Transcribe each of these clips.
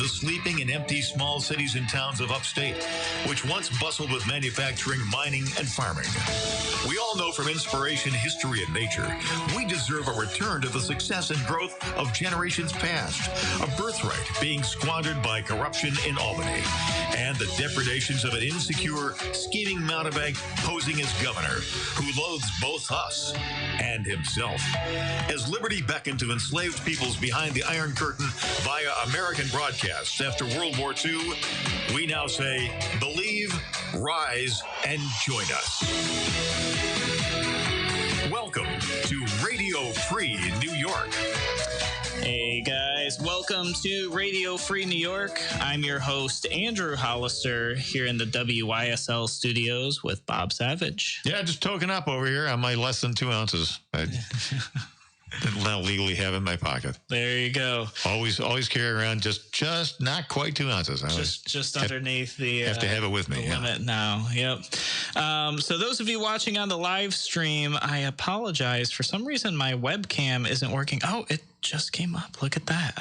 the sleeping and empty small cities and towns of upstate, which once bustled with manufacturing, mining, and farming. We all know from inspiration, history, and nature, we deserve a return to the success and growth of generations past, a birthright being squandered by corruption in Albany, and the depredations of an insecure, scheming mountebank posing as governor, who loathes both us and himself. As liberty beckoned to enslaved peoples behind the Iron Curtain via American broadcasts after World War II, we now say, believe, rise, and join us. Welcome to Radio Free New York. Hey guys, welcome to Radio Free New York. I'm your host, Andrew Hollister, here in the WYSL studios with Bob Savage. Yeah, just token up over here on my less than 2 ounces. I now legally have in my pocket. There you go. Always carry around just not quite 2 ounces. Just underneath the have to have it with me. Limit now. Yep. So those of you watching on the live stream, I apologize. For some reason, my webcam isn't working. Oh, it just came up. Look at that.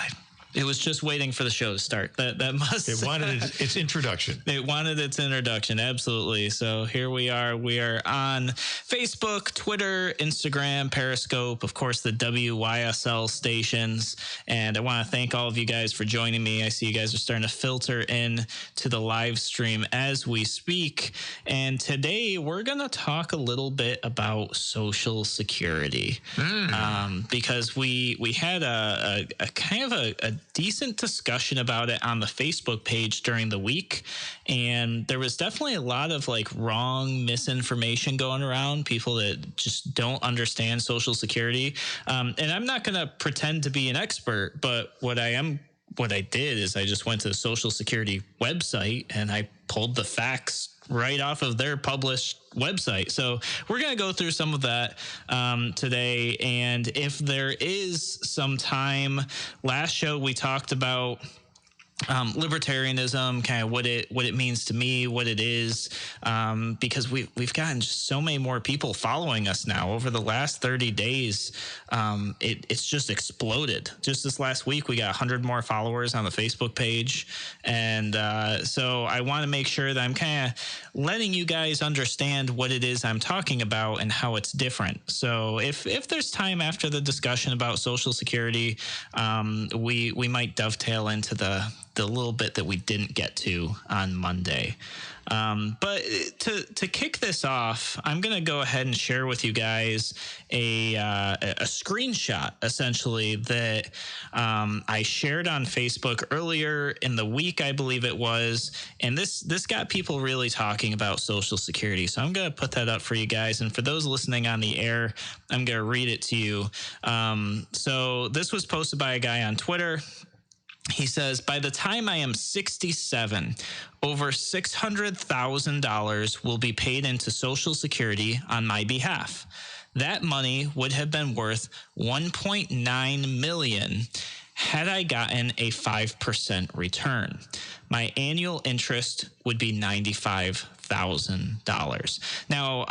It was just waiting for the show to start. That must. It wanted its introduction. It wanted its introduction, absolutely. So here we are. We are on Facebook, Twitter, Instagram, Periscope, of course, the WYSL stations. And I want to thank all of you guys for joining me. I see you guys are starting to filter in to the live stream as we speak. And today we're going to talk a little bit about Social Security, because we had a kind of a decent discussion about it on the Facebook page during the week, and there was definitely a lot of wrong misinformation going around, people that just don't understand Social Security. And I'm not going to pretend to be an expert, but what I did is I just went to the Social Security website and I pulled the facts right off of their published website. So we're going to go through some of that today. And if there is some time, last show we talked about libertarianism, kind of what it means to me, what it is, because we've gotten just so many more people following us now over the last 30 days. It's just exploded. Just this last week, we got 100 more followers on the Facebook page. And so I want to make sure that I'm kind of letting you guys understand what it is I'm talking about and how it's different. So if there's time after the discussion about Social Security, we might dovetail into the little bit that we didn't get to on Monday. But to kick this off, I'm going to go ahead and share with you guys a screenshot, essentially, that I shared on Facebook earlier in the week, I believe it was. And this got people really talking about Social Security. So I'm going to put that up for you guys. And for those listening on the air, I'm going to read it to you. So this was posted by a guy on Twitter. He says, by the time I am 67, over $600,000 will be paid into Social Security on my behalf. That money would have been worth $1.9 million had I gotten a 5% return. My annual interest would be $95,000. Now,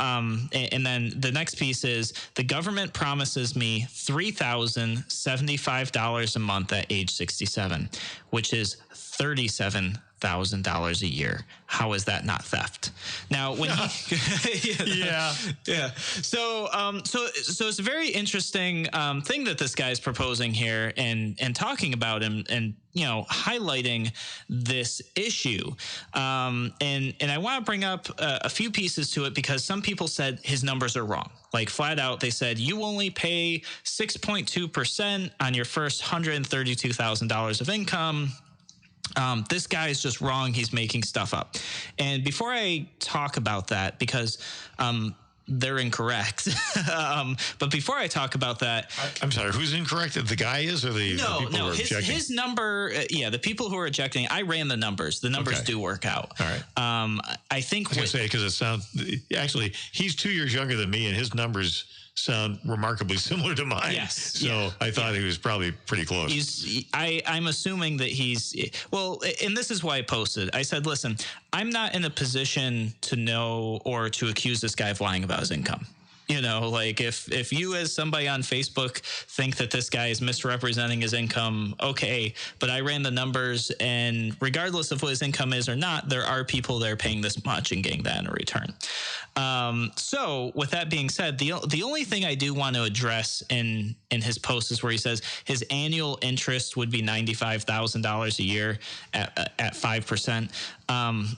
and then the next piece is the government promises me $3,075 a month at age 67, which is $37,000 a year. How is that not theft? Now, when yeah. So it's a very interesting thing that this guy's proposing here and talking about and highlighting this issue. And I want to bring up a few pieces to it because some people said his numbers are wrong. Like flat out, they said you only pay 6.2% on your first $132,000 of income. This guy is just wrong. He's making stuff up. And before I talk about that, because they're incorrect. But before I talk about that, I'm sorry, who's incorrect? The guy is, or the people who are objecting? His number, the people who are objecting. I ran the numbers. The numbers do work out. All right. I think I was going to say, because it sounds actually he's 2 years younger than me, and his numbers sound remarkably similar to mine. Yes. So I thought he was probably pretty close. I'm assuming that and this is why I posted. I said, listen, I'm not in a position to know or to accuse this guy of lying about his income. Like if you as somebody on Facebook think that this guy is misrepresenting his income, okay, but I ran the numbers, and regardless of what his income is or not, there are people that are paying this much and getting that in a return. So with that being said, the only thing I do want to address in his post is where he says his annual interest would be $95,000 a year at 5%.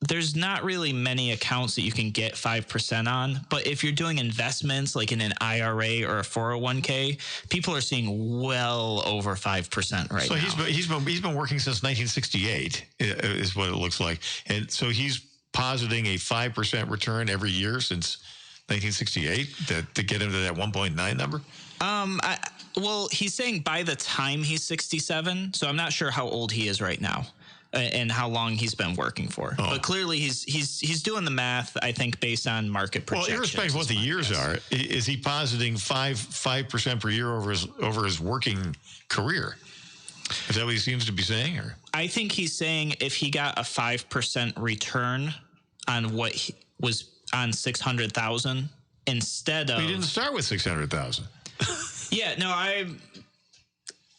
There's not really many accounts that you can get 5% on, but if you're doing investments like in an IRA or a 401k, people are seeing well over 5% right now. So he's been working since 1968 is what it looks like, and so he's positing a 5% return every year since 1968 to get him to that 1.9 number. Well, he's saying by the time he's 67, so I'm not sure how old he is right now and how long he's been working for. But clearly he's doing the math, I think, based on market projections. Well, irrespective of what the years are, is he positing 5% per year over his working career? Is that what he seems to be saying? Or I think he's saying if he got a 5% return on what he was on 600,000 instead of... He didn't start with 600,000. Yeah, no,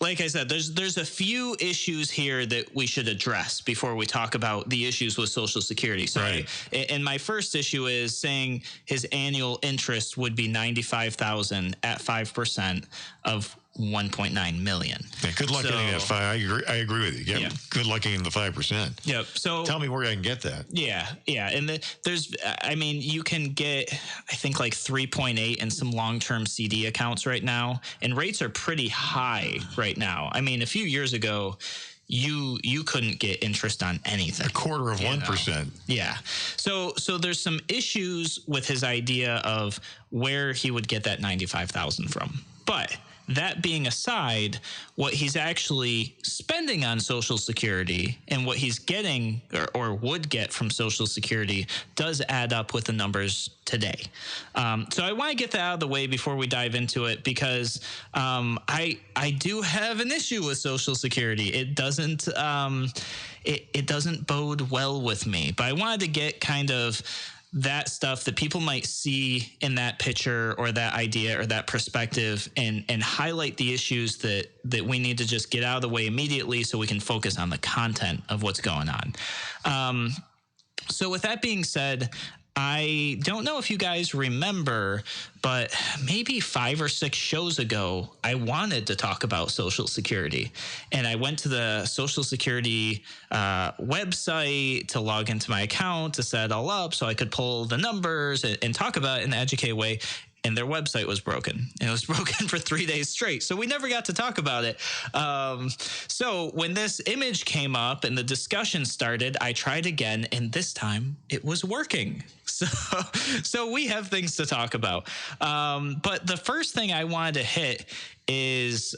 like I said, there's a few issues here that we should address before we talk about the issues with Social Security. So, right. And my first issue is saying his annual interest would be $95,000 at 5% of 1.9 million. Yeah, good luck getting that 5. I agree with you. Yeah. Good luck getting the 5%. Yep. So tell me where I can get that. Yeah. And you can get, I think, like 3.8 in some long-term CD accounts right now, and rates are pretty high right now. I mean, a few years ago, you couldn't get interest on anything. 0.25%. Yeah. So there's some issues with his idea of where he would get that 95,000 from. But that being aside, what he's actually spending on Social Security and what he's getting or would get from Social Security does add up with the numbers today. So I want to get that out of the way before we dive into it, because I do have an issue with Social Security. It doesn't it doesn't bode well with me. But I wanted to get kind of that stuff that people might see in that picture or that idea or that perspective, and highlight the issues that we need to just get out of the way immediately so we can focus on the content of what's going on. So with that being said, I don't know if you guys remember, but maybe 5 or 6 shows ago, I wanted to talk about Social Security. And I went to the Social Security website to log into my account to set it all up so I could pull the numbers and talk about it in an educated way. And their website was broken. And it was broken for 3 days straight. So we never got to talk about it. So when this image came up and the discussion started, I tried again, and this time it was working. So we have things to talk about. But the first thing I wanted to hit is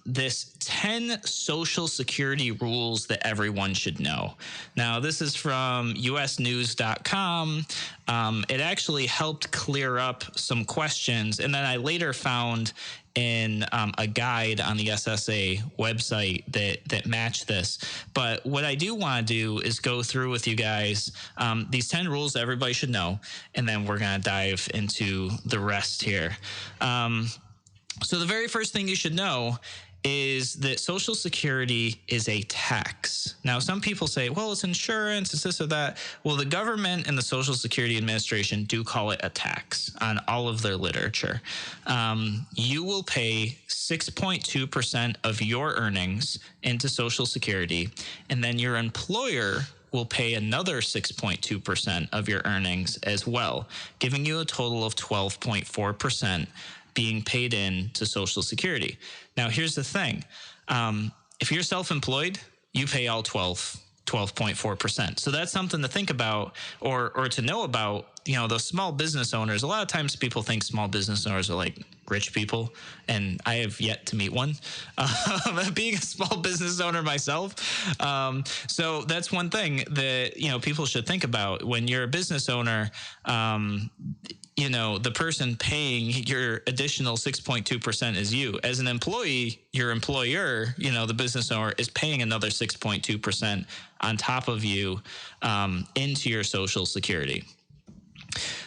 this 10 Social Security rules that everyone should know. Now, this is from usnews.com. It actually helped clear up some questions, and then I later found in a guide on the SSA website that matched this. But what I do want to do is go through with you guys these 10 rules that everybody should know, and then we're going to dive into the rest here. So the very first thing you should know is that Social Security is a tax. Now, some people say, well, it's insurance, it's this or that. Well, the government and the Social Security Administration do call it a tax on all of their literature. You will pay 6.2% of your earnings into Social Security, and then your employer will pay another 6.2% of your earnings as well, giving you a total of 12.4% being paid in to Social Security. Now, here's the thing. If you're self-employed, you pay all 12.4%. So that's something to think about or to know about. Those small business owners. A lot of times people think small business owners are like rich people, and I have yet to meet one. Being a small business owner myself. So that's one thing that, people should think about when you're a business owner. The person paying your additional 6.2% is you. As an employee, your employer, the business owner, is paying another 6.2% on top of you into your Social Security.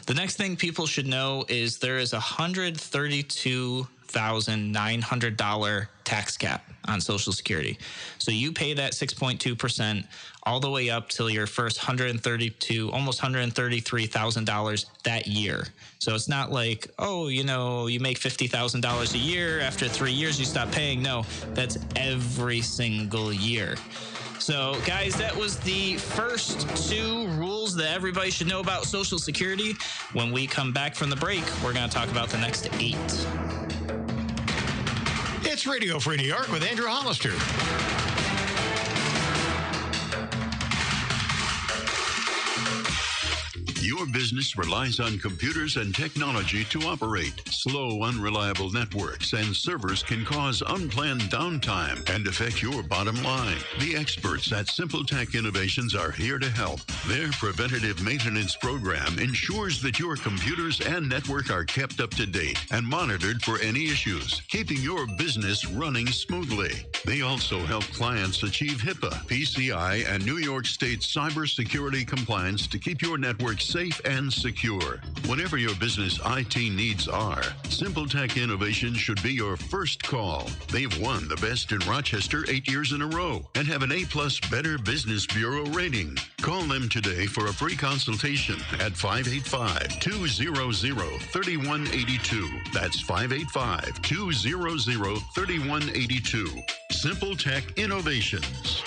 The next thing people should know is there is $132,900 tax cap on Social Security. So you pay that 6.2% all the way up till your first almost $133,000 that year. So it's not like, oh, you make $50,000 a year. After 3 years, you stop paying. No, that's every single year. So, guys, that was the first 2 rules that everybody should know about Social Security. When we come back from the break, we're going to talk about the next 8. It's Radio Free New York with Andrew Hollister. Your business relies on computers and technology to operate. Slow, unreliable networks and servers can cause unplanned downtime and affect your bottom line. The experts at Simple Tech Innovations are here to help. Their preventative maintenance program ensures that your computers and network are kept up to date and monitored for any issues, keeping your business running smoothly. They also help clients achieve HIPAA, PCI, and New York State cybersecurity compliance to keep your network safe and secure. Whatever your business IT needs are, Simple Tech Innovations should be your first call. They've won the best in Rochester 8 years in a row and have an A+ Better Business Bureau rating. Call them today for a free consultation at 585-200-3182. That's 585-200-3182. Simple Tech Innovations.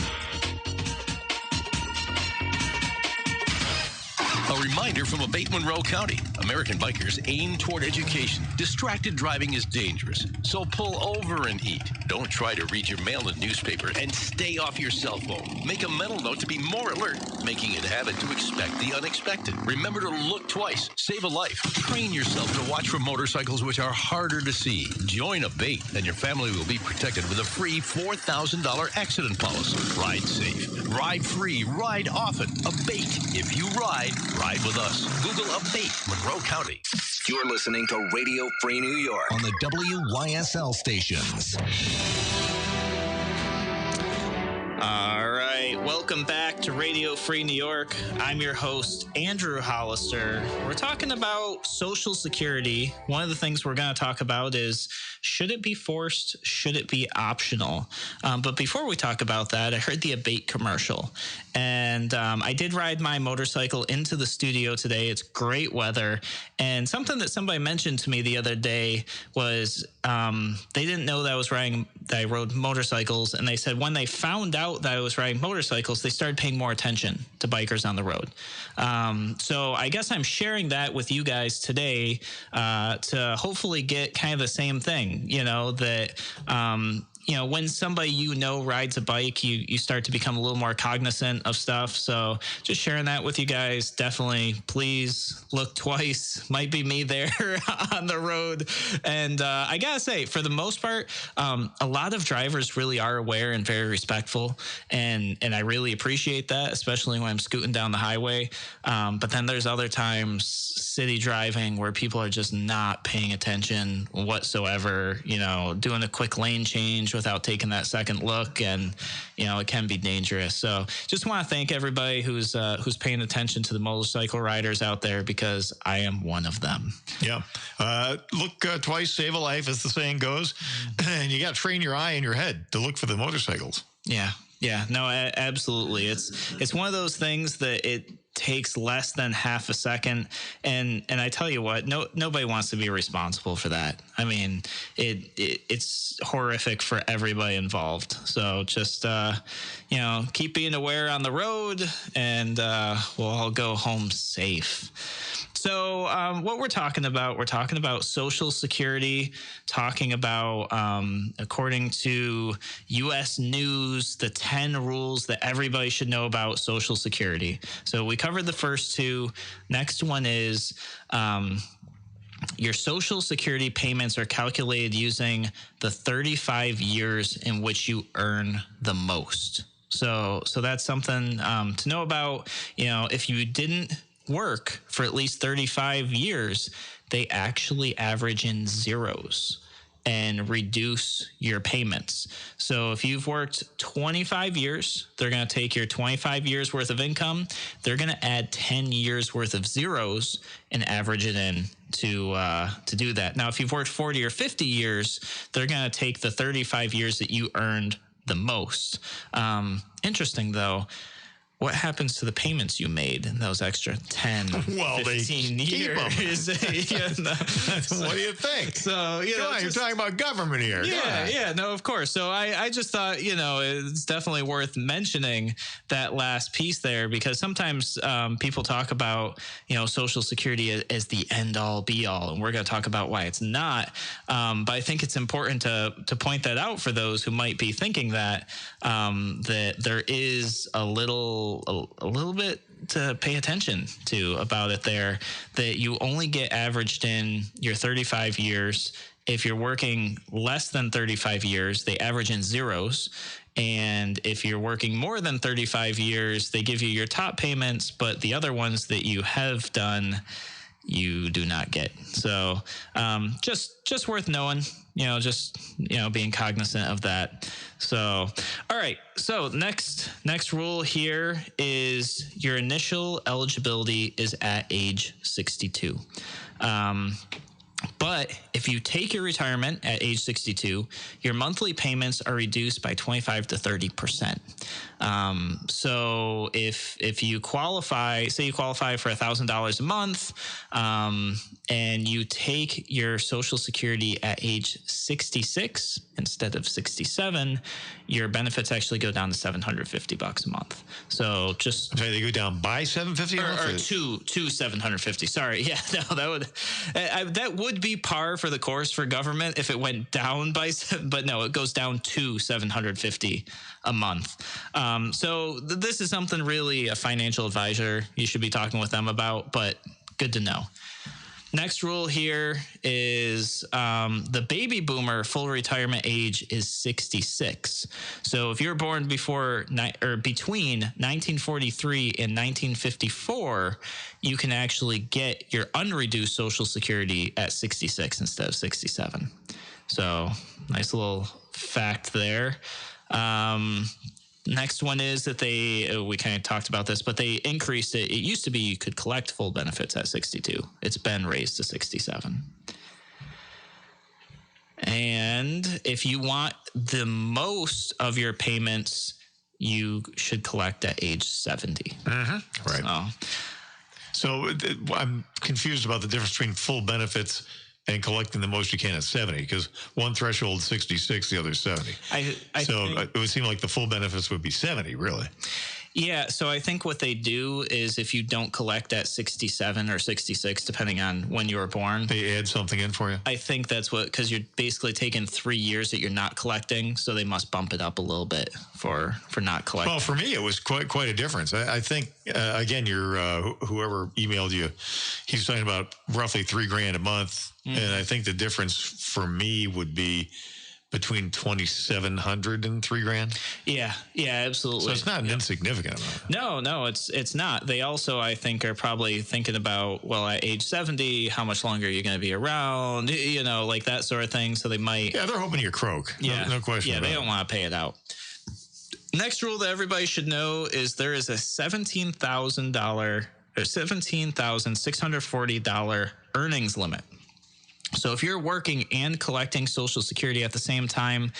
A reminder from Abate Monroe County. American bikers aim toward education. Distracted driving is dangerous, so pull over and eat. Don't try to read your mail and newspaper, and stay off your cell phone. Make a mental note to be more alert, making it a habit to expect the unexpected. Remember to look twice. Save a life. Train yourself to watch for motorcycles which are harder to see. Join Abate, and your family will be protected with a free $4,000 accident policy. Ride safe. Ride free. Ride often. Abate. If you ride with us. Google Abate Monroe County. You're listening to Radio Free New York on the WYSL stations. All right, welcome back to Radio Free New York. I'm your host, Andrew Hollister. We're talking about Social Security. One of the things we're going to talk about is, should it be forced? Should it be optional? But before we talk about that, I heard the Abate commercial. And I did ride my motorcycle into the studio today. It's great weather. And something that somebody mentioned to me the other day was they didn't know that I rode motorcycles. And they said when they found out that I was riding motorcycles, they started paying more attention to bikers on the road. So I guess I'm sharing that with you guys today to hopefully get kind of the same thing, that when somebody rides a bike, you start to become a little more cognizant of stuff. So just sharing that with you guys. Definitely, please look twice. Might be me there on the road. And I gotta say, for the most part, a lot of drivers really are aware and very respectful. And I really appreciate that, especially when I'm scooting down the highway. But then there's other times, city driving, where people are just not paying attention whatsoever, doing a quick lane change without taking that second look, and it can be dangerous. So just want to thank everybody who's paying attention to the motorcycle riders out there, because I am one of them. Yeah. Look twice, save a life, as the saying goes. And you got to train your eye and your head to look for the motorcycles. Yeah. No, absolutely. It's one of those things that it takes less than half a second, and I tell you what, nobody wants to be responsible for that. I mean, it's horrific for everybody involved. So just keep being aware on the road, and we'll all go home safe. So what we're talking about Social Security, talking about, according to U.S. News, the 10 rules that everybody should know about Social Security. So we covered the first 2. Next one is your Social Security payments are calculated using the 35 years in which you earn the most. So that's something to know about. If you didn't work for at least 35 years, they actually average in zeros. and reduce your payments. So if you've worked 25 years, they're going to take your 25 years worth of income. They're going to add 10 years worth of zeros and average it in to do that. Now, if you've worked 40 or 50 years, they're going to take the 35 years that you earned the most. Interesting, though. What happens to the payments you made in those extra 10, 15 years? What do you think? So, you're talking about government here. Yeah, no, of course. So I just thought, it's definitely worth mentioning that last piece there, because sometimes people talk about, Social Security as the end all be all, and we're going to talk about why it's not. But I think it's important to point that out for those who might be thinking that there is a little bit to pay attention to about it there, that you only get averaged in your 35 years. If you're working less than 35 years, they average in zeros. And if you're working more than 35 years, they give you your top payments, but the other ones that you have done, you do not get. So just worth knowing, being cognizant of that. So, all right. So next rule here is your initial eligibility is at age 62. But if you take your retirement at age 62, your monthly payments are reduced by 25 to 30%. So if you qualify, say you qualify for $1,000 a month, and you take your Social Security at age 66 instead of 67, your benefits actually go down to $750 a month. So they go down by $750 a month, or to $750. Sorry, yeah, no, that would be par for the course for government if it went down by, but no, it goes down to $750 a month. So this is something really a financial advisor, you should be talking with them about, but good to know. Next rule here is the baby boomer full retirement age is 66. So if you're born between 1943 and 1954, you can actually get your unreduced Social Security at 66 instead of 67. So nice little fact there. Next one is that we kind of talked about this, but they increased it. It used to be you could collect full benefits at 62. It's been raised to 67. And if you want the most of your payments, you should collect at age 70. Mm-hmm. Right. So I'm confused about the difference between full benefits and collecting the most you can at 70, because one threshold is 66, the other is 70. It would seem like the full benefits would be 70, really. Yeah, so I think what they do is if you don't collect at 67 or 66, depending on when you were born, they add something in for you. I think that's because you're basically taking 3 years that you're not collecting, so they must bump it up a little bit for not collecting. Well, for me, it was quite a difference. I think again, your whoever emailed you, he's talking about roughly $3,000 a month, and I think the difference for me would be between 2,700 and $3,000. Yeah, absolutely. So it's not an insignificant amount. No, it's not. They also, I think, are probably thinking about, well, at age 70, how much longer are you going to be around? Like that sort of thing. So they might. Yeah, they're hoping you croak. Yeah, no question. Yeah, they don't want to pay it out. Next rule that everybody should know is there is a $17,000 or $17,640 earnings limit. So if you're working and collecting Social Security at the same time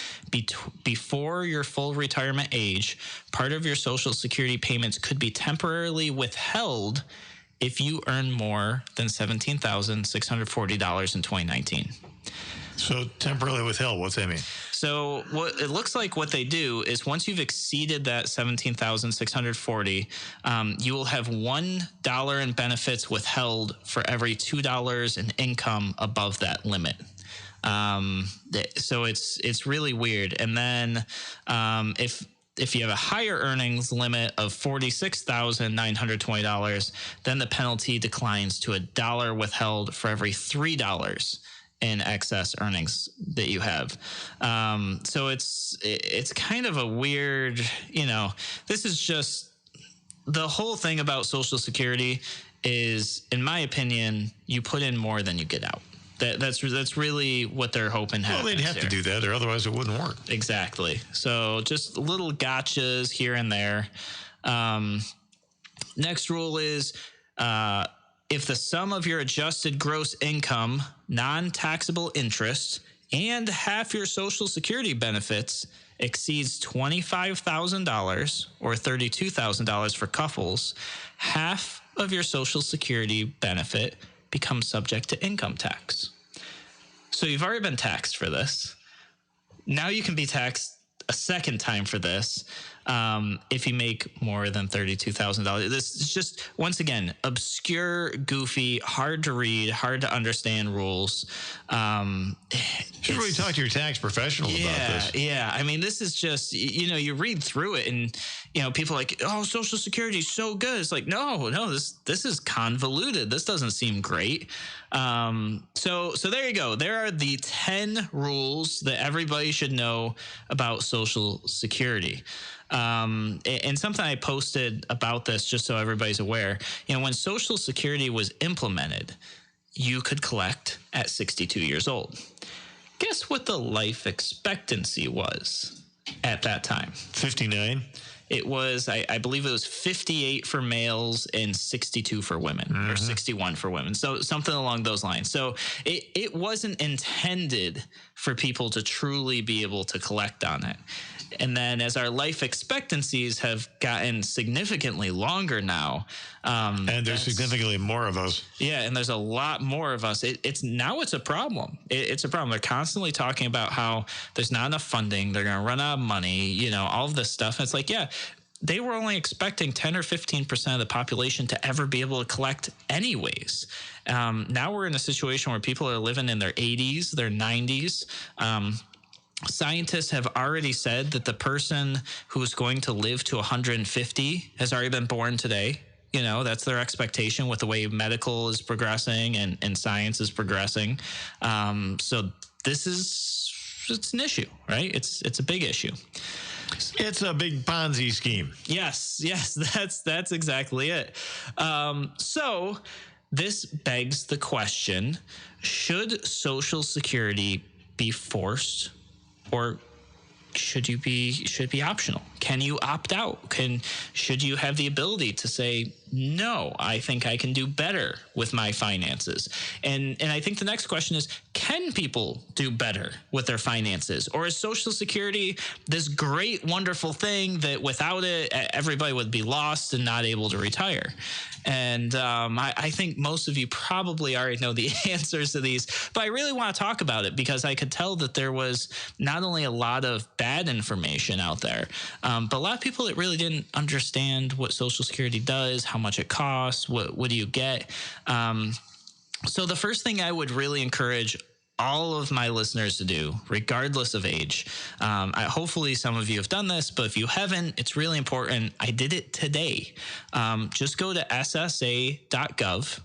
before your full retirement age, part of your Social Security payments could be temporarily withheld if you earn more than $17,640 in 2019. So temporarily withheld, what's that mean? So what it looks like what they do is once you've exceeded that 17,640, you will have $1 in benefits withheld for every $2 in income above that limit. So it's really weird. And then if you have a higher earnings limit of $46,920, then the penalty declines to $1 withheld for every $3 in excess earnings that you have. So it's kind of a weird, this is just the whole thing about Social Security is, in my opinion, you put in more than you get out. That's really what they're hoping happens. Well, they'd have to do that, or otherwise it wouldn't work. Exactly. So just little gotchas here and there. Next rule is if the sum of your adjusted gross income, non-taxable interest, and half your Social Security benefits exceeds $25,000 or $32,000 for couples, half of your Social Security benefit becomes subject to income tax. So you've already been taxed for this. Now you can be taxed a second time for this if you make more than $32,000. This is just, once again, obscure, goofy, hard to read, hard to understand rules. You should really talk to your tax professional about this. Yeah. I mean, this is just, you read through it and, people are like, oh, Social Security is so good. It's like, no, this is convoluted. This doesn't seem great. So there you go. There are the 10 rules that everybody should know about Social Security. And something I posted about this, just so everybody's aware, when Social Security was implemented, you could collect at 62 years old. Guess what the life expectancy was at that time? 59. It was, I believe it was 58 for males and 62 for women, or 61 for women. So something along those lines. So it wasn't intended for people to truly be able to collect on it. And then as our life expectancies have gotten significantly longer now. And there's significantly more of us. Yeah, and there's a lot more of us. It's a problem. It's a problem. They're constantly talking about how there's not enough funding. They're going to run out of money, all of this stuff. And it's like, yeah, they were only expecting 10 or 15% of the population to ever be able to collect anyways. Now we're in a situation where people are living in their 80s, their 90s. Scientists have already said that the person who's going to live to 150 has already been born today. That's their expectation with the way medical is progressing and science is progressing. So it's an issue, right? It's a big issue. It's a big Ponzi scheme. Yes, that's exactly it. So this begs the question, should Social Security be forced, or should it be optional? Can you opt out? Should you have the ability to say, no, I think I can do better with my finances? And I think the next question is, can people do better with their finances? Or is Social Security this great, wonderful thing that without it, everybody would be lost and not able to retire? And I think most of you probably already know the answers to these, but I really want to talk about it because I could tell that there was not only a lot of bad information out there, but a lot of people that really didn't understand what Social Security does, how much it costs, what do you get. So the first thing I would really encourage all of my listeners to do, regardless of age. Hopefully some of you have done this, but if you haven't, it's really important. I did it today. Just go to ssa.gov,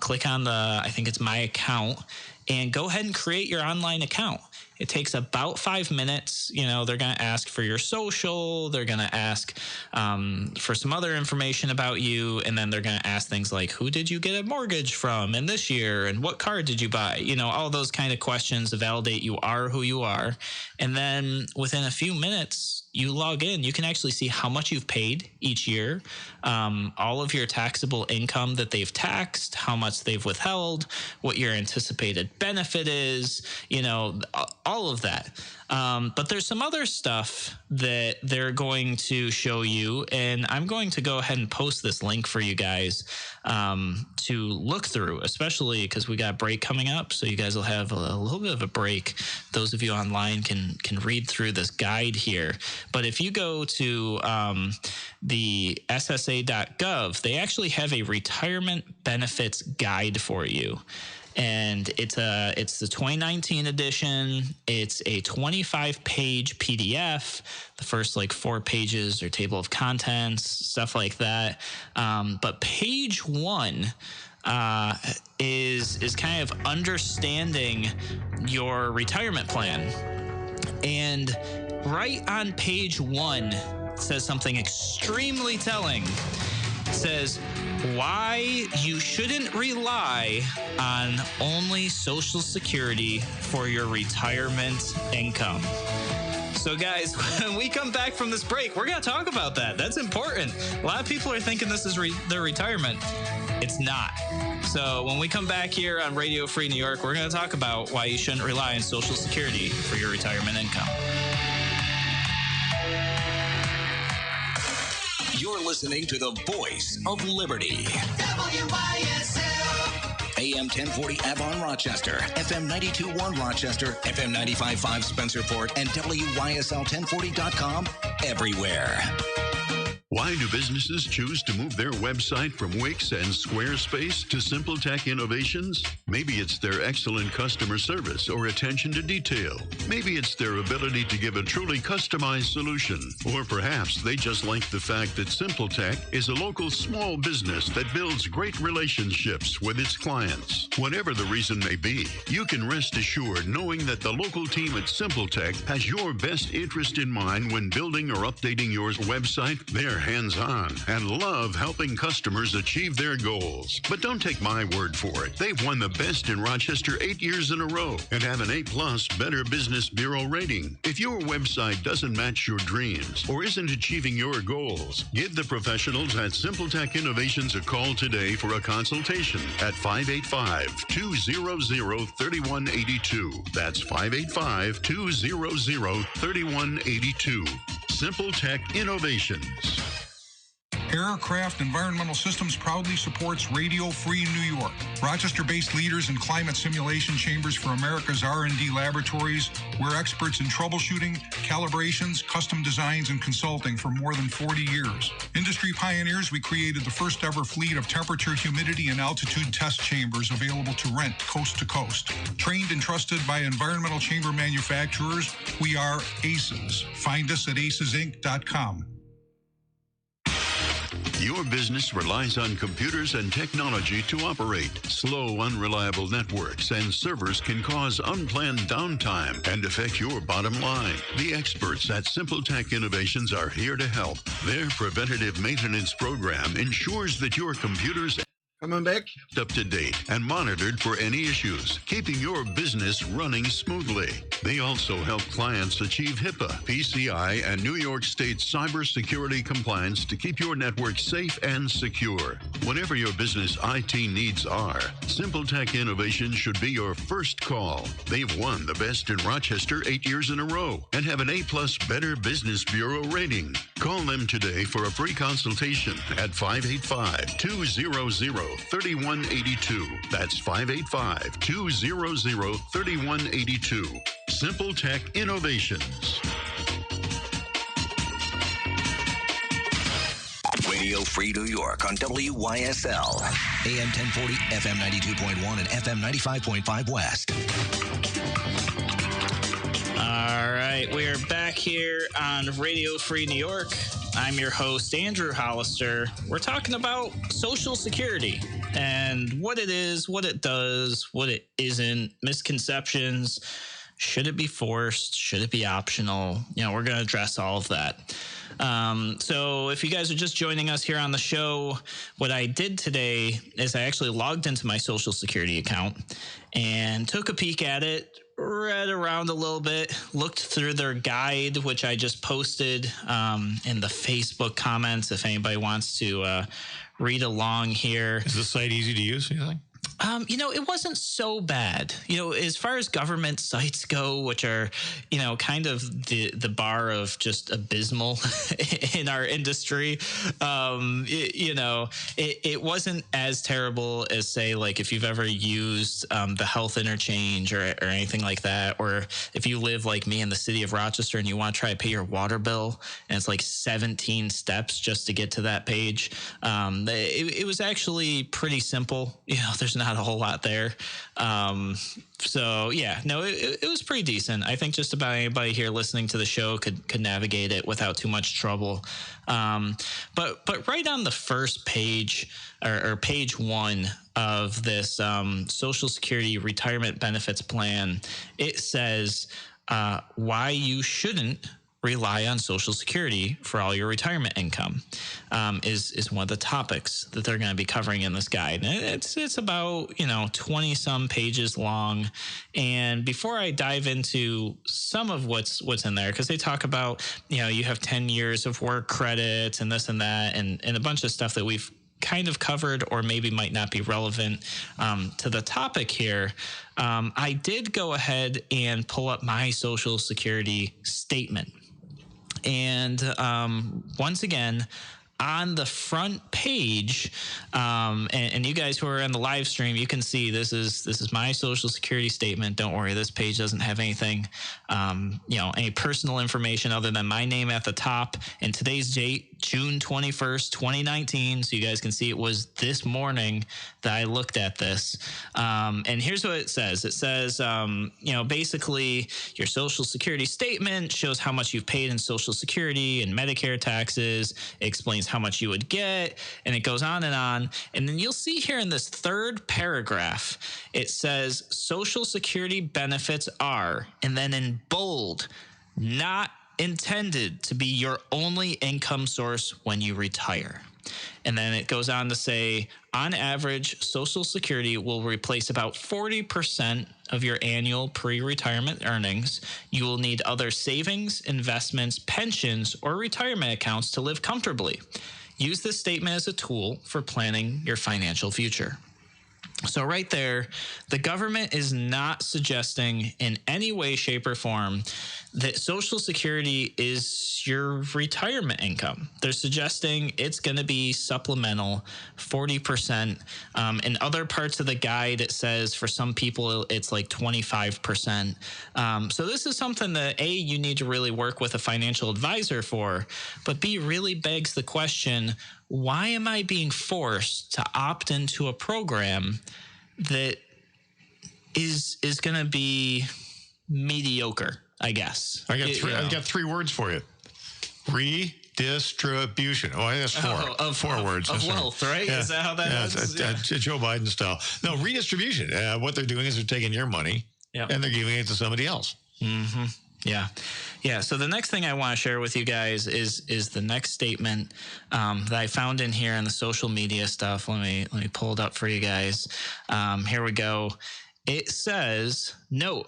click on I think it's my account, and go ahead and create your online account. It takes about 5 minutes. They're going to ask for your social. They're going to ask for some other information about you. And then they're going to ask things like, who did you get a mortgage from in this year? And what car did you buy? All those kind of questions to validate you are who you are. And then within a few minutes, you log in. You can actually see how much you've paid each year, all of your taxable income that they've taxed, how much they've withheld, what your anticipated benefit is, all of that. But there's some other stuff that they're going to show you, and I'm going to go ahead and post this link for you guys to look through, especially because we got a break coming up, so you guys will have a little bit of a break. Those of you online can read through this guide here. But if you go to the ssa.gov, they actually have a retirement benefits guide for you. And it's the 2019 edition. It's a 25-page PDF. The first 4 pages are table of contents, stuff like that. But page 1 is kind of understanding your retirement plan. And right on page 1 says something extremely telling. It says, why you shouldn't rely on only Social Security for your retirement income. So, guys, when we come back from this break, we're going to talk about that. That's important. A lot of people are thinking this is their retirement. It's not. So when we come back here on Radio Free New York, we're going to talk about why you shouldn't rely on Social Security for your retirement income. You're listening to the voice of liberty. WYSL. AM 1040 Avon, Rochester, FM 92.1 Rochester, FM 95.5 Spencerport, and WYSL1040.com everywhere. Why do businesses choose to move their website from Wix and Squarespace to Simple Tech Innovations? Maybe it's their excellent customer service or attention to detail. Maybe it's their ability to give a truly customized solution. Or perhaps they just like the fact that Simple Tech is a local small business that builds great relationships with its clients. Whatever the reason may be, you can rest assured knowing that the local team at Simple Tech has your best interest in mind when building or updating your website. They're hands-on and love helping customers achieve their goals. But don't take my word for it. They've won the best in Rochester 8 years in a row and have an A+ Better Business Bureau rating. If your website doesn't match your dreams or isn't achieving your goals, give the professionals at Simple Tech Innovations a call today for a consultation at 585-200-3182. That's 585-200-3182. Simple Tech Innovations. Aircraft Environmental Systems proudly supports Radio Free New York. Rochester-based leaders in climate simulation chambers for America's R&D laboratories. We're experts in troubleshooting, calibrations, custom designs, and consulting for more than 40 years. Industry pioneers, we created the first ever fleet of temperature, humidity, and altitude test chambers available to rent coast to coast. Trained and trusted by environmental chamber manufacturers, we are ACES. Find us at acesinc.com. Your business relies on computers and technology to operate. Slow, unreliable networks and servers can cause unplanned downtime and affect your bottom line. The experts at Simple Tech Innovations are here to help. Their preventative maintenance program ensures that your computers coming back up to date and monitored for any issues, keeping your business running smoothly. They also help clients achieve HIPAA, PCI, and New York State cybersecurity compliance to keep your network safe and secure. Whatever your business IT needs are, Simple Tech Innovations should be your first call. They've won the best in Rochester 8 years in a row and have an A+ Better Business Bureau rating. Call them today for a free consultation at 585-200-3182. That's 585-200-3182. Simple Tech Innovations. Radio Free New York on WYSL. AM 1040, FM 92.1, and FM 95.5 West. All right, we are back here on Radio Free New York. I'm your host, Andrew Hollister. We're talking about Social Security and what it is, what it does, what it isn't, misconceptions. Should it be forced? Should it be optional? You know, we're going to address all of that. So if you guys are just joining us here on the show, what I did today is I actually logged into my Social Security account and took a peek at it, read around a little bit, looked through their guide, which I just posted in the Facebook comments if anybody wants to read along here. Is the site easy to use, you think? You know, it wasn't so bad. You know, as far as government sites go, which are, you know, kind of the bar of just abysmal in our industry, it wasn't as terrible as, say, like if you've ever used the health interchange or anything like that, or if you live like me in the city of Rochester and you want to try to pay your water bill and it's like 17 steps just to get to that page. It was actually pretty simple. You know, there's not a whole lot there. So yeah, no, it was pretty decent. I think just about anybody here listening to the show could navigate it without too much trouble. But right on the first page or page one of this Social Security retirement benefits plan, it says why you shouldn't rely on Social Security for all your retirement income, is one of the topics that they're going to be covering in this guide. And it's about 20 some pages long. And before I dive into some of what's in there, because they talk about you have 10 years of work credit and this and that and a bunch of stuff that we've kind of covered or maybe might not be relevant to the topic here. I did go ahead and pull up my Social Security statement. And once again, on the front page, and you guys who are on the live stream, you can see this is my Social Security statement. Don't worry, this page doesn't have anything, any personal information other than my name at the top and today's date, June 21st, 2019. So you guys can see it was this morning that I looked at this. And here's what it says. It says, basically your Social Security statement shows how much you've paid in Social Security and Medicare taxes. It explains how much you would get, and it goes on. And then you'll see here in this third paragraph, it says Social Security benefits are, and then in bold, not intended to be your only income source when you retire. And then it goes on to say, on average, Social Security will replace about 40% of your annual pre-retirement earnings. You will need other savings, investments, pensions, or retirement accounts to live comfortably. Use this statement as a tool for planning your financial future. So right there, the government is not suggesting in any way, shape, or form that Social Security is your retirement income. They're suggesting it's going to be supplemental, 40%. In other parts of the guide, it says for some people, it's like 25%. So this is something that, A, you need to really work with a financial advisor for, but B, really begs the question, why am I being forced to opt into a program that is going to be mediocre, I guess? I got three words for you. Redistribution. Oh, that's four. Four words. Of wealth, right? Yeah. Is that how that is? Joe Biden style. No, redistribution. What they're doing is they're taking your money and they're giving it to somebody else. Mm-hmm. Yeah. So the next thing I want to share with you guys is the next statement that I found in here in the social media stuff. Let me pull it up for you guys. Here we go. It says, note,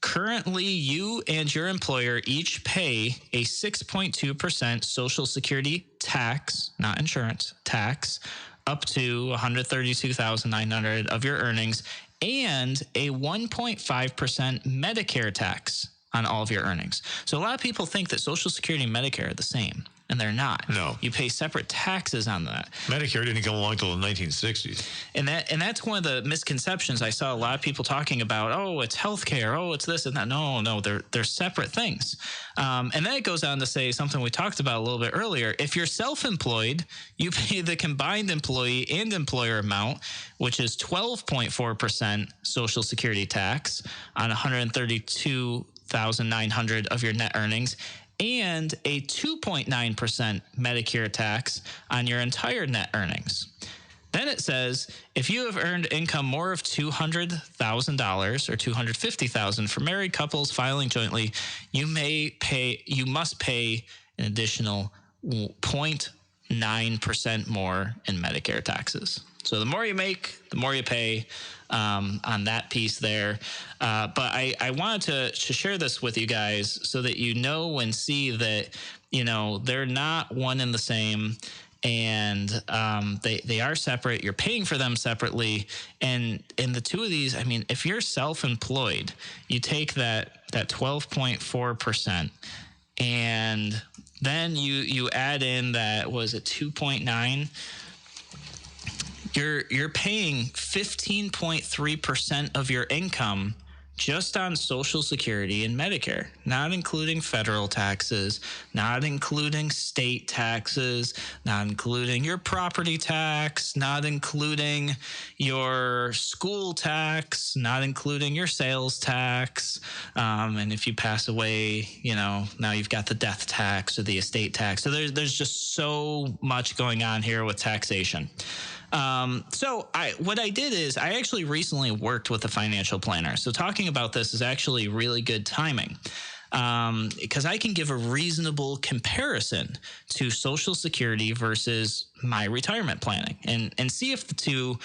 currently you and your employer each pay a 6.2% Social Security tax, not insurance, tax, up to $132,900 of your earnings, and a 1.5% Medicare tax on all of your earnings. So a lot of people think that Social Security and Medicare are the same, and they're not. No. You pay separate taxes on that. Medicare didn't come along until the 1960s. And that's one of the misconceptions I saw a lot of people talking about. Oh, it's healthcare. Oh, it's this and that. No, they're separate things. And then it goes on to say something we talked about a little bit earlier. If you're self-employed, you pay the combined employee and employer amount, which is 12.4% Social Security tax on $132,900 of your net earnings, and a 2.9% Medicare tax on your entire net earnings. Then it says, if you have earned income more of $200,000 or $250,000 for married couples filing jointly, you must pay an additional 0.9% more in Medicare taxes. So the more you make, the more you pay on that piece there. But I wanted to share this with you guys so that you know and see that, they're not one and the same. And they are separate. You're paying for them separately. And in the two of these, I mean, if you're self-employed, you take that 12.4%, and then you add in that, was it 2.9? You're paying 15.3% of your income just on Social Security and Medicare, not including federal taxes, not including state taxes, not including your property tax, not including your school tax, not including your sales tax. And if you pass away, now you've got the death tax or the estate tax. So there's just so much going on here with taxation. So what I did is I actually recently worked with a financial planner. So talking about this is actually really good timing. because I can give a reasonable comparison to Social Security versus my retirement planning and see if the two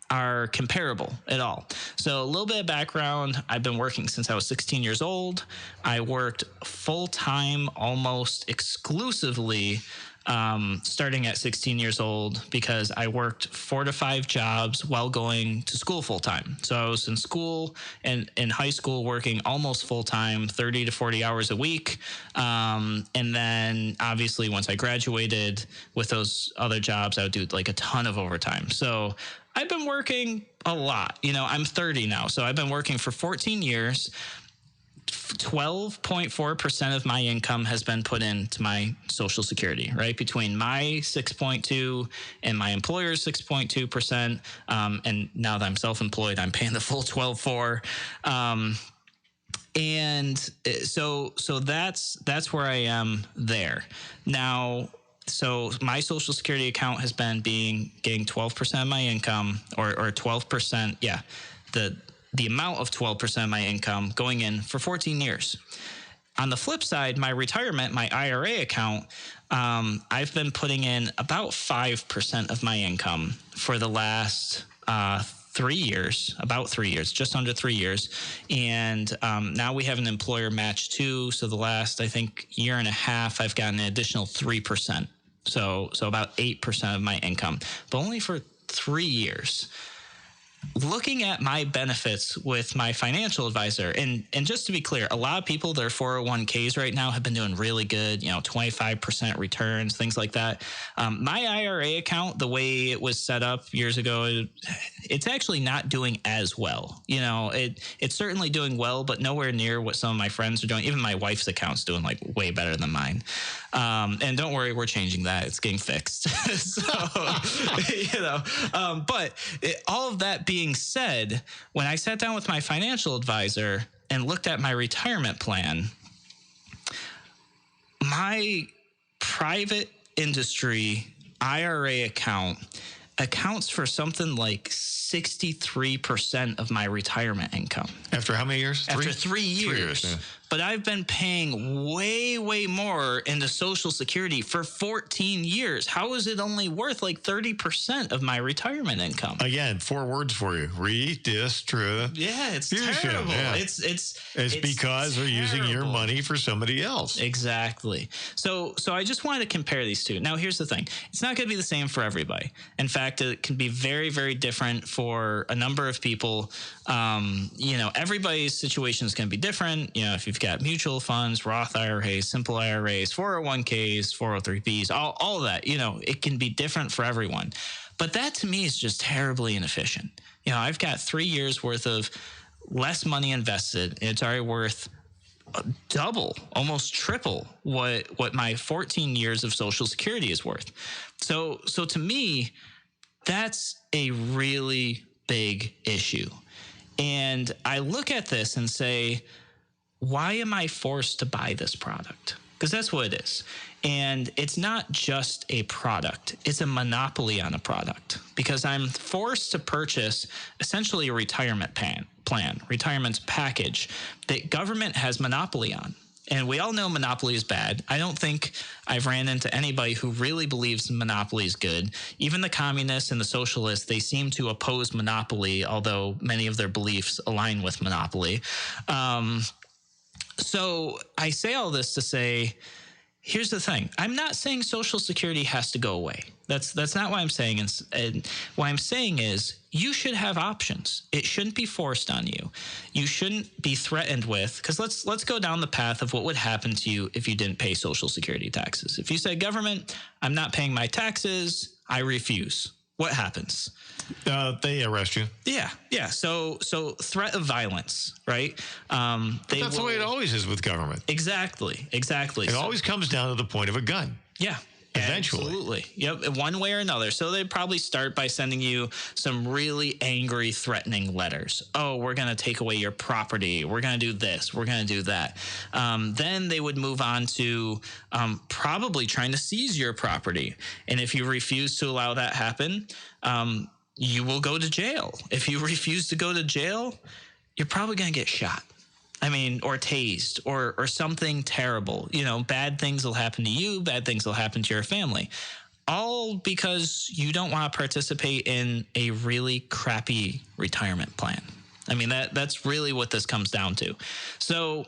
are comparable at all. So a little bit of background. I've been working since I was 16 years old. I worked full-time almost exclusively starting at 16 years old because I worked 4 to 5 jobs while going to school full-time. So I was in school and in high school working almost full-time, 30 to 40 hours a week. And then obviously once I graduated with those other jobs, I would do like a ton of overtime. So I've been working a lot. I'm 30 now, so I've been working for 14 years. 12.4% of my income has been put into my Social Security, right? Between my 6.2 and my employer's 6.2%. And now that I'm self-employed, I'm paying the full 12.4. And so that's where I am there. Now, so my Social Security account has been getting 12% of my income or 12%. Yeah. The amount of 12% of my income going in for 14 years. On the flip side, my retirement, my IRA account, I've been putting in about 5% of my income for the last 3 years, about 3 years, just under 3 years. And now we have an employer match too. So the last, I think, year and a half, I've gotten an additional 3%. So about 8% of my income, but only for 3 years. Looking at my benefits with my financial advisor, and just to be clear, a lot of people, their 401ks right now have been doing really good, 25% returns, things like that. My IRA account, the way it was set up years ago, it's actually not doing as well. It's certainly doing well, but nowhere near what some of my friends are doing. Even my wife's account's doing like way better than mine. And don't worry, we're changing that. It's getting fixed. But all of that being said, when I sat down with my financial advisor and looked at my retirement plan, my private industry IRA account accounts for something like 63% of my retirement income. After how many years? After 3 years. 3 years, yeah. But I've been paying way, way more into Social Security for 14 years. How is it only worth like 30% of my retirement income? Again, 4 words for you: redistribution. Yeah, it's terrible. Yeah. It's because they're using your money for somebody else. Exactly. So I just wanted to compare these two. Now, here's the thing: it's not going to be the same for everybody. In fact, it can be very, very different for a number of people. Everybody's situation is going to be different. If you've got mutual funds, Roth IRAs, simple IRAs, 401ks, 403bs, all of that, it can be different for everyone. But that to me is just terribly inefficient. I've got 3 years worth of less money invested, and it's already worth double, almost triple what my 14 years of Social Security is worth. So to me, that's a really big issue. And I look at this and say, why am I forced to buy this product? Because that's what it is. And it's not just a product. It's a monopoly on a product because I'm forced to purchase essentially a retirement plan, retirement package that government has monopoly on. And we all know monopoly is bad. I don't think I've ran into anybody who really believes monopoly is good. Even the communists and the socialists, they seem to oppose monopoly, although many of their beliefs align with monopoly. So I say all this to say, here's the thing. I'm not saying Social Security has to go away. That's not what I'm saying. And what I'm saying is you should have options. It shouldn't be forced on you. You shouldn't be threatened with, because let's go down the path of what would happen to you if you didn't pay Social Security taxes. If you say, government, I'm not paying my taxes, I refuse. What happens? They arrest you. Yeah. So threat of violence, right? That's the way it always is with government. Exactly. It always comes down to the point of a gun. Yeah. Eventually. Absolutely. Yep. One way or another. So they'd probably start by sending you some really angry, threatening letters. Oh, we're going to take away your property. We're going to do this. We're going to do that. Then they would move on to probably trying to seize your property. And if you refuse to allow that happen, you will go to jail. If you refuse to go to jail, you're probably going to get shot. or tased or something terrible. Bad things will happen to you. Bad things will happen to your family. All because you don't want to participate in a really crappy retirement plan. That's really what this comes down to. So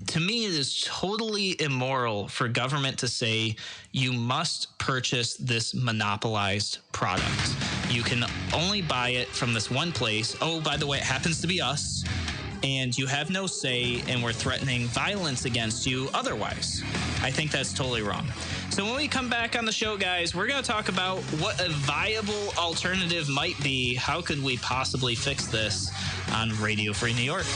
to me, it is totally immoral for government to say you must purchase this monopolized product. You can only buy it from this one place. Oh, by the way, it happens to be us. And you have no say, and we're threatening violence against you otherwise. I think that's totally wrong. So when we come back on the show, guys, we're going to talk about what a viable alternative might be. How could we possibly fix this on Radio Free New York?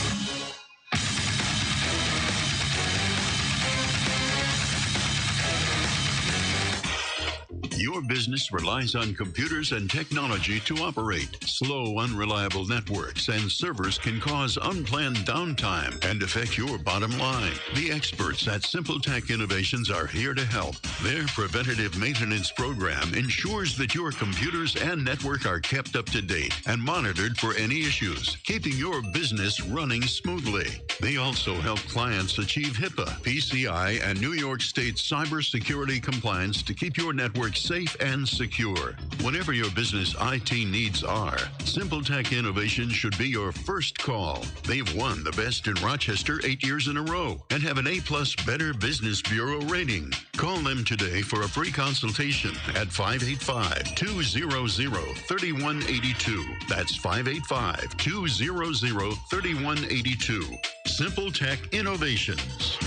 Your business relies on computers and technology to operate. Slow, unreliable networks and servers can cause unplanned downtime and affect your bottom line. The experts at Simple Tech Innovations are here to help. Their preventative maintenance program ensures that your computers and network are kept up to date and monitored for any issues, keeping your business running smoothly. They also help clients achieve HIPAA, PCI, and New York State cybersecurity compliance to keep your network safe and secure. Whatever your business IT needs are, Simple Tech Innovations should be your first call. They've won the Best in Rochester 8 years in a row and have an A+ Better Business Bureau rating. Call them today for a free consultation at 585-200-3182. That's 585-200-3182. Simple Tech Innovations.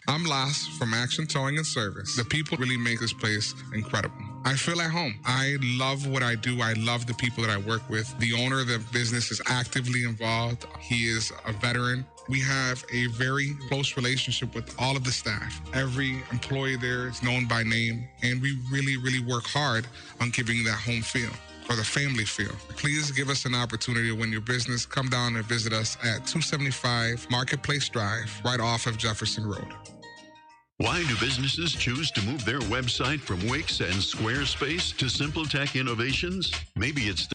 I'm Las from Action Towing and Service. The people really make this place incredible. I feel at home. I love what I do. I love the people that I work with. The owner of the business is actively involved. He is a veteran. We have a very close relationship with all of the staff. Every employee there is known by name, and we really, really work hard on giving that home feel or the family feel. Please give us an opportunity to win your business. Come down and visit us at 275 Marketplace Drive, right off of Jefferson Road. Why do businesses choose to move their website from Wix and Squarespace to Simple Tech Innovations? Maybe it's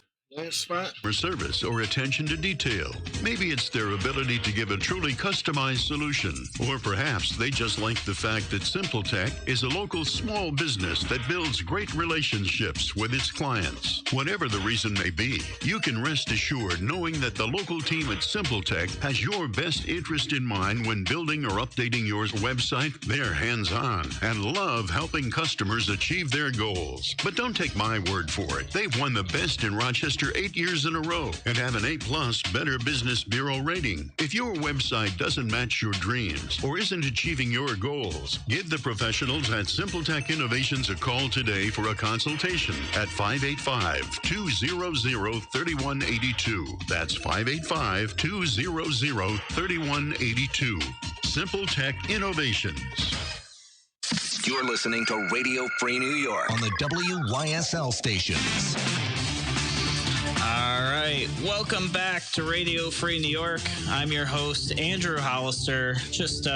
or service or attention to detail. Maybe it's their ability to give a truly customized solution. Or perhaps they just like the fact that Simple Tech is a local small business that builds great relationships with its clients. Whatever the reason may be, you can rest assured knowing that the local team at Simple Tech has your best interest in mind when building or updating your website. They're hands-on and love helping customers achieve their goals. But don't take my word for it. They've won the Best in Rochester 8 years in a row and have an A+ Better Business Bureau rating. If your website doesn't match your dreams or isn't achieving your goals, give the professionals at Simple Tech Innovations a call today for a consultation at 585-200-3182. That's 585-200-3182. Simple Tech Innovations. You're listening to Radio Free New York on the WYSL stations. All right, welcome back to Radio Free New York. I'm your host, Andrew Hollister. Just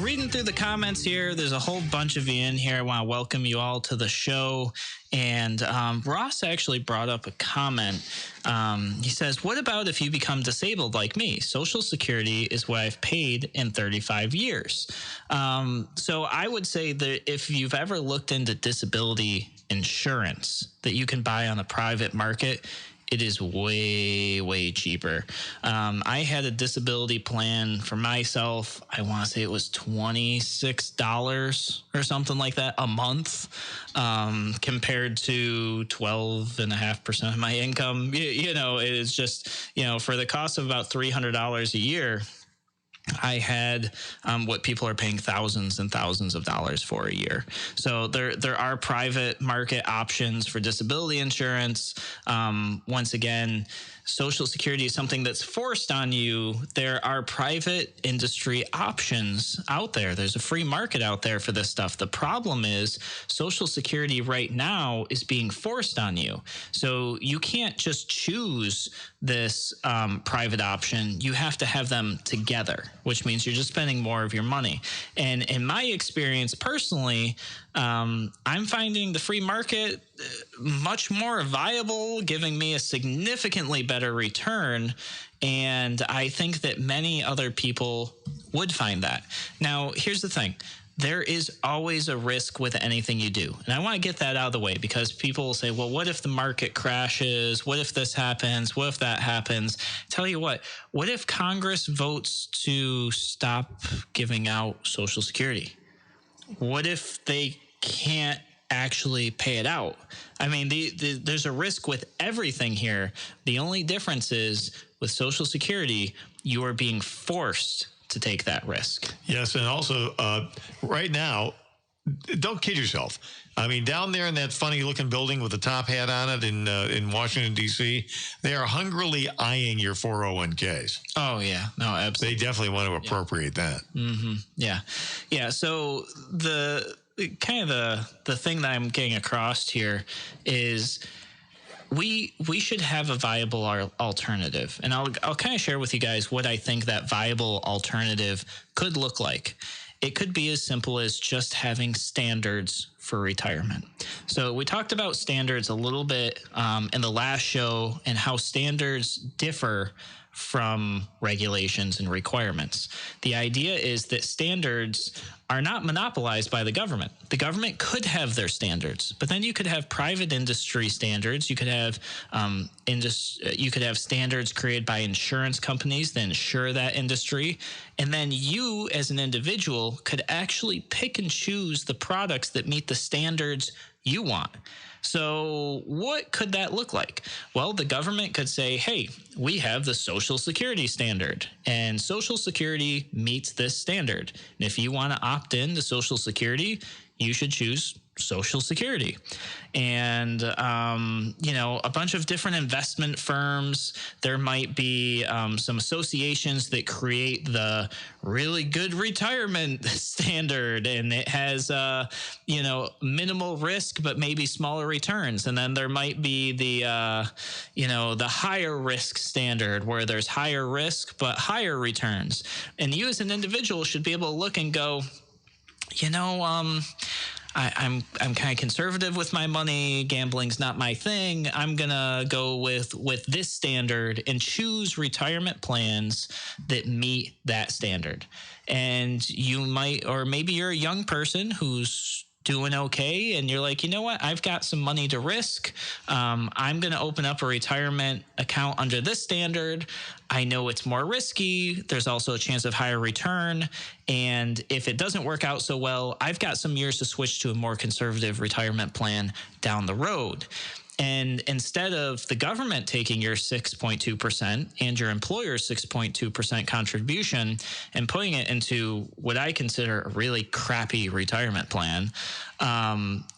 reading through the comments here. There's a whole bunch of you in here. I want to welcome you all to the show. And Ross actually brought up a comment. He says, what about if you become disabled like me? Social Security is what I've paid in 35 years. So I would say that if you've ever looked into disability insurance that you can buy on the private market, it is way, way cheaper. I had a disability plan for myself. I want to say it was $26 or something like that a month, compared to 12.5% of my income. You know, it is just, for the cost of about $300 a year, I had what people are paying thousands and thousands of dollars for a year. So there are private market options for disability insurance. Once again, Social Security is something that's forced on you. There are private industry options out there. There's a free market out there for this stuff. The problem is Social Security right now is being forced on you. So you can't just choose this private option. You have to have them together. which means you're just spending more of your money. And in my experience personally, I'm finding the free market much more viable, giving me a significantly better return. And I think that many other people would find that. Now, here's the thing. There is always a risk with anything you do. And I want to get that out of the way, because people will say, well, what if the market crashes? What if this happens? What if that happens? Tell you what if Congress votes to stop giving out Social Security? What if they can't actually pay it out? I mean, there's a risk with everything here. The only difference is with Social Security, you are being forced to take that risk. Yes, and also right now, don't kid yourself. I mean, down there in that funny-looking building with the top hat on it in Washington, D.C., they are hungrily eyeing your 401ks. Oh, yeah. No, absolutely. They definitely want to appropriate that. Mm-hmm. Yeah. Yeah, so the thing that I'm getting across here is we should have a viable alternative. And I'll kind of share with you guys what I think that viable alternative could look like. It could be as simple as just having standards for retirement. So we talked about standards a little bit in the last show, and how standards differ from regulations and requirements. The idea is that standards are not monopolized by the government. The government could have their standards, but then you could have private industry standards. You could have standards created by insurance companies that insure that industry, and then you as an individual could actually pick and choose the products that meet the standards you want. So what could that look like? Well, the government could say, hey, we have the Social Security standard, and Social Security meets this standard. And if you want to opt in to Social Security, you should choose Social Security. And, a bunch of different investment firms. There might be some associations that create the really good retirement standard, and it has, minimal risk, but maybe smaller returns. And then there might be the higher risk standard, where there's higher risk, but higher returns. And you as an individual should be able to look and go, I'm kind of conservative with my money. Gambling's not my thing. I'm gonna go with this standard and choose retirement plans that meet that standard. And you might, or maybe you're a young person who's doing okay, and you're like, you know what? I've got some money to risk. I'm going to open up a retirement account under this standard. I know it's more risky. There's also a chance of higher return. And if it doesn't work out so well, I've got some years to switch to a more conservative retirement plan down the road. And instead of the government taking your 6.2% and your employer's 6.2% contribution and putting it into what I consider a really crappy retirement plan,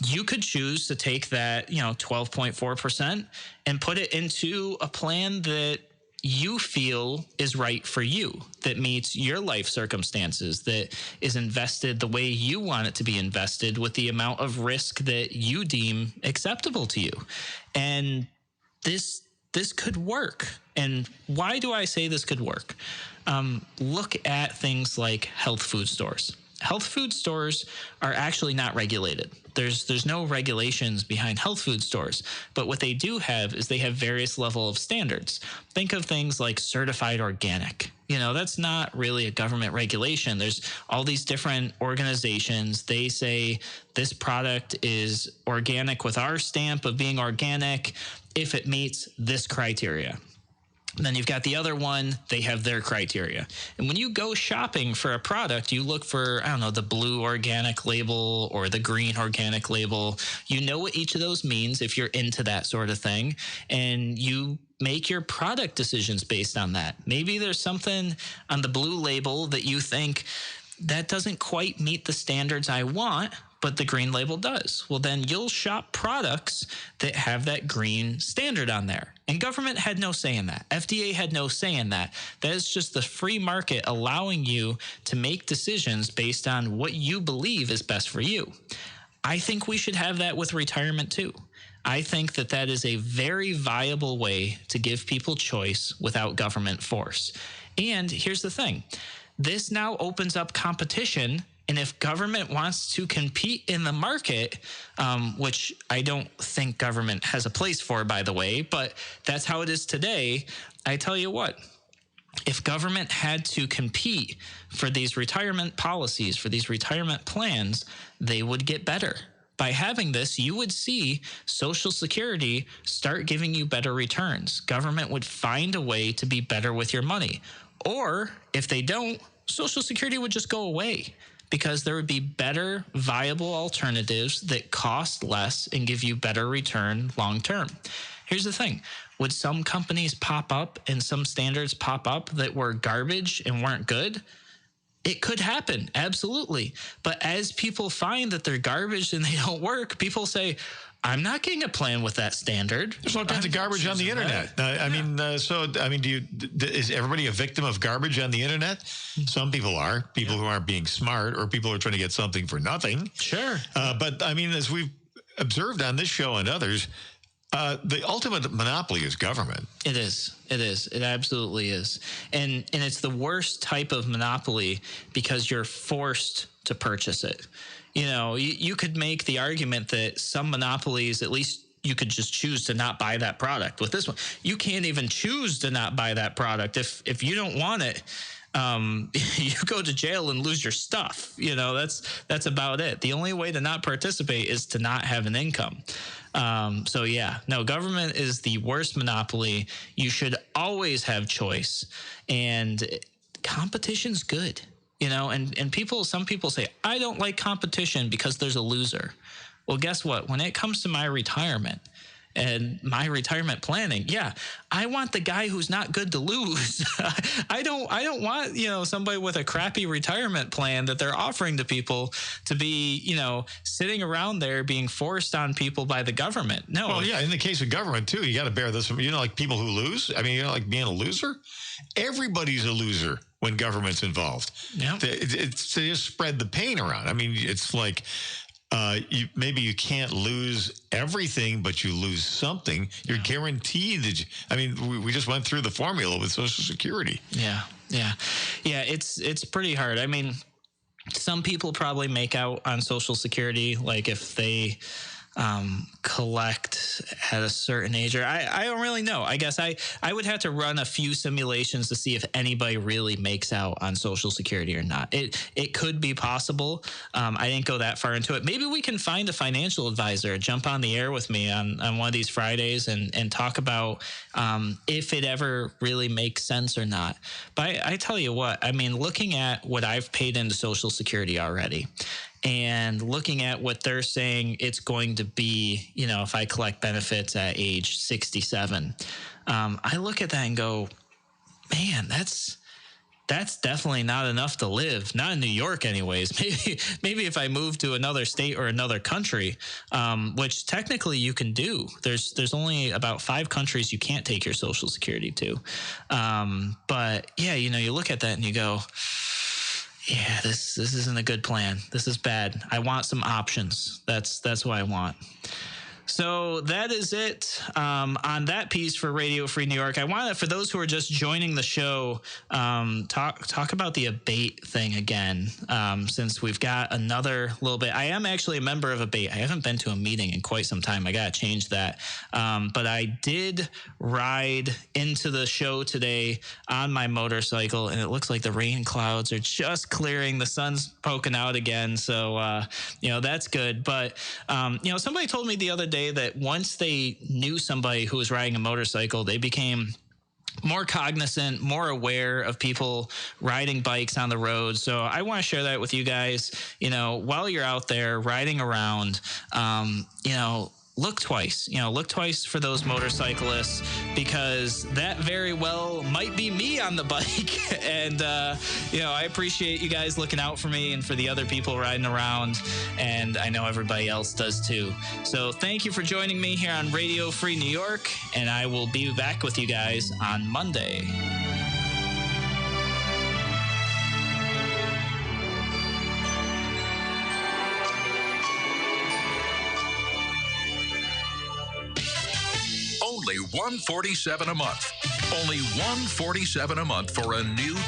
you could choose to take that, 12.4% and put it into a plan that you feel is right for you, that meets your life circumstances, that is invested the way you want it to be invested, with the amount of risk that you deem acceptable to you. And this could work. And why do I say this could work? Look at things like health food stores. Health food stores are actually not regulated. There's no regulations behind health food stores, but what they do have is they have various level of standards. Think of things like certified organic. That's not really a government regulation. There's all these different organizations. They say this product is organic with our stamp of being organic if it meets this criteria. Then you've got the other one, they have their criteria. And when you go shopping for a product, you look for, the blue organic label or the green organic label. You know what each of those means if you're into that sort of thing. And you make your product decisions based on that. Maybe there's something on the blue label that you think that doesn't quite meet the standards I want, but the green label does. Well, then you'll shop products that have that green standard on there. And government had no say in that. FDA had no say in that. That is just the free market allowing you to make decisions based on what you believe is best for you. I think we should have that with retirement too. I think that is a very viable way to give people choice without government force. And here's the thing. this now opens up competition. And if government wants to compete in the market, which I don't think government has a place for, by the way, but that's how it is today. I tell you what, if government had to compete for these retirement policies, for these retirement plans, they would get better. By having this, you would see Social Security start giving you better returns. Government would find a way to be better with your money. Or if they don't, Social Security would just go away, because there would be better, viable alternatives that cost less and give you better return long term. Here's the thing. Would some companies pop up and some standards pop up that were garbage and weren't good? It could happen, absolutely. But as people find that they're garbage and they don't work, people say, I'm not getting a plan with that standard. There's all kinds of garbage on the internet. Is everybody a victim of garbage on the internet? Some people are. People who aren't being smart, or people who are trying to get something for nothing. Sure. But I mean, as we've observed on this show and others, the ultimate monopoly is government. It is. It is. It absolutely is. And it's the worst type of monopoly because you're forced to purchase it. You know, you could make the argument that some monopolies, at least you could just choose to not buy that product. With this one, you can't even choose to not buy that product. If you don't want it, you go to jail and lose your stuff. You know, that's about it. The only way to not participate is to not have an income. So yeah, no, government is the worst monopoly. You should always have choice, and competition's good. You know, and some people say, I don't like competition because there's a loser. Well, guess what? When it comes to my retirement and my retirement planning, yeah, I want the guy who's not good to lose. I don't want, somebody with a crappy retirement plan that they're offering to people to be, sitting around there being forced on people by the government. No. Well, yeah, in the case of government too, you got to bear this. Like people who lose. I mean, like being a loser. Everybody's a loser when government's involved. Yeah. They just spread the pain around. I mean, it's like maybe you can't lose everything, but you lose something. You're guaranteed that. We just went through the formula with Social Security. Yeah. It's pretty hard. I mean, some people probably make out on Social Security, like if they collect at a certain age, or I don't really know. I guess I would have to run a few simulations to see if anybody really makes out on Social Security or not. It could be possible. I didn't go that far into it. Maybe we can find a financial advisor, jump on the air with me on one of these Fridays and talk about if it ever really makes sense or not. But I tell you what, I mean, looking at what I've paid into Social Security already, and looking at what they're saying it's going to be, if I collect benefits at age 67, I look at that and go, man, that's definitely not enough to live. Not in New York anyways. Maybe if I move to another state or another country, which technically you can do. There's only about 5 countries you can't take your Social Security to. But yeah, you look at that and you go, yeah, this isn't a good plan. This is bad. I want some options. That's what I want. So that is it on that piece for Radio Free New York. I want to, for those who are just joining the show, talk about the ABATE thing again, since we've got another little bit. I am actually a member of ABATE. I haven't been to a meeting in quite some time. I got to change that. But I did ride into the show today on my motorcycle, and it looks like the rain clouds are just clearing. The sun's poking out again. So, that's good. But, somebody told me the other day that once they knew somebody who was riding a motorcycle, they became more cognizant, more aware of people riding bikes on the road. So I want to share that with you guys. While you're out there riding around, look twice. Look twice for those motorcyclists, because that very well might be me on the bike. And, I appreciate you guys looking out for me and for the other people riding around. And I know everybody else does too. So thank you for joining me here on Radio Free New York. And I will be back with you guys on Monday. Only $147 a month. Only $147 a month for a new